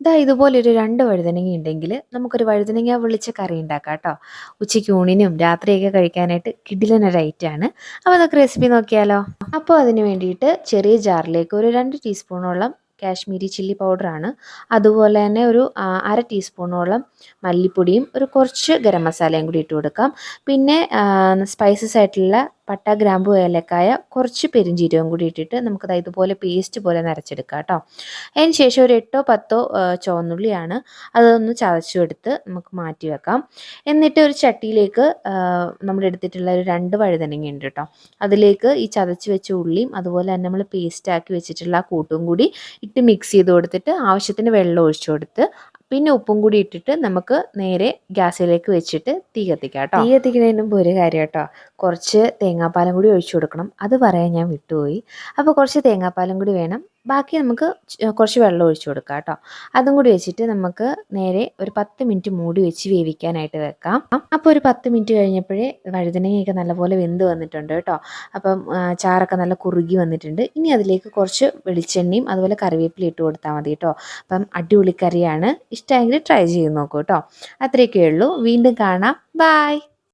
ദാ ഇതുപോലൊരു 2 വഴുതനങ്ങ ഉണ്ടെങ്കിൽ നമുക്കൊരു വഴുതനങ്ങ വിളിച്ച കറി ഉണ്ടാക്കാം കേട്ടോ. ഉച്ചയ്ക്ക് ഊണിനും രാത്രിയൊക്കെ കഴിക്കാനായിട്ട് കിടിലൻ ഒരു ഐറ്റമാണ്. അപ്പോൾ അതൊക്കെ റെസിപ്പി നോക്കിയാലോ? അപ്പോൾ അതിന് വേണ്ടിയിട്ട് ചെറിയ ജാറിലേക്ക് ഒരു 2 ടീസ്പൂണോളം കാശ്മീരി ചില്ലി പൗഡറാണ്. അതുപോലെ തന്നെ ഒരു 1/2 ടീസ്പൂണോളം മല്ലിപ്പൊടിയും ഒരു കുറച്ച് ഗരം മസാലയും കൂടി ഇട്ട് കൊടുക്കാം. പിന്നെ സ്പൈസസ് ആയിട്ടുള്ള പട്ട, ഗ്രാമ്പു, ഏലക്കായ, കുറച്ച് പെരുംജീരകം കൂടി ഇട്ടിട്ട് നമുക്കത് ഇതുപോലെ പേസ്റ്റ് പോലെ നരച്ചെടുക്കാം കേട്ടോ. അതിന് ശേഷം ഒരു 8ഓ 10ഓ ചുവന്നുള്ളിയാണ്, അതൊന്ന് ചതച്ചെടുത്ത് നമുക്ക് മാറ്റി വെക്കാം. എന്നിട്ട് ഒരു ചട്ടിയിലേക്ക് നമ്മൾ എടുത്തിട്ടുള്ള ഒരു 2 വഴുതനങ്ങ ഉണ്ട് കേട്ടോ, അതിലേക്ക് ഈ ചതച്ച് വെച്ച ഉള്ളിയും അതുപോലെ തന്നെ നമ്മൾ പേസ്റ്റ് ആക്കി വെച്ചിട്ടുള്ള ആ കൂട്ടും കൂടി ഇട്ട് മിക്സ് ചെയ്ത് കൊടുത്തിട്ട് ആവശ്യത്തിന് വെള്ളം ഒഴിച്ചു കൊടുത്ത് പിന്നെ ഉപ്പും കൂടി ഇട്ടിട്ട് നമുക്ക് നേരെ ഗ്യാസിലേക്ക് വെച്ചിട്ട് തീ കത്തിക്കാം കേട്ടോ. തീ കത്തിക്കുന്നതിന് മുമ്പ് ഒരു കാര്യം കേട്ടോ, കുറച്ച് തേങ്ങാപ്പാലും കൂടി ഒഴിച്ചു കൊടുക്കണം, അത് പറയാൻ ഞാൻ വിട്ടുപോയി. അപ്പോൾ കുറച്ച് തേങ്ങാപ്പാലും കൂടി വേണം. ബാക്കി നമുക്ക് കുറച്ച് വെള്ളം ഒഴിച്ചു കൊടുക്കാം കേട്ടോ. അതും കൂടി വെച്ചിട്ട് നമുക്ക് നേരെ ഒരു 10 മിനിറ്റ് മൂടി വെച്ച് വേവിക്കാനായിട്ട് വെക്കാം. അപ്പോൾ ഒരു 10 മിനിറ്റ് കഴിഞ്ഞപ്പോഴേ വഴുതനങ്ങയൊക്കെ നല്ലപോലെ വെന്ത് വന്നിട്ടുണ്ട് കേട്ടോ. അപ്പം ചാറൊക്കെ നല്ല കുറുകി വന്നിട്ടുണ്ട്. ഇനി അതിലേക്ക് കുറച്ച് വെളിച്ചെണ്ണയും അതുപോലെ കറിവേപ്പില ഇട്ട് കൊടുത്താൽ മതി കേട്ടോ. അപ്പം അടിപൊളി കറിയാണ്. ഇഷ്ടമെങ്കിൽ ട്രൈ ചെയ്ത് നോക്കൂ കേട്ടോ. അത്രയൊക്കെ ഉള്ളൂ. വീണ്ടും കാണാം. ബായ്.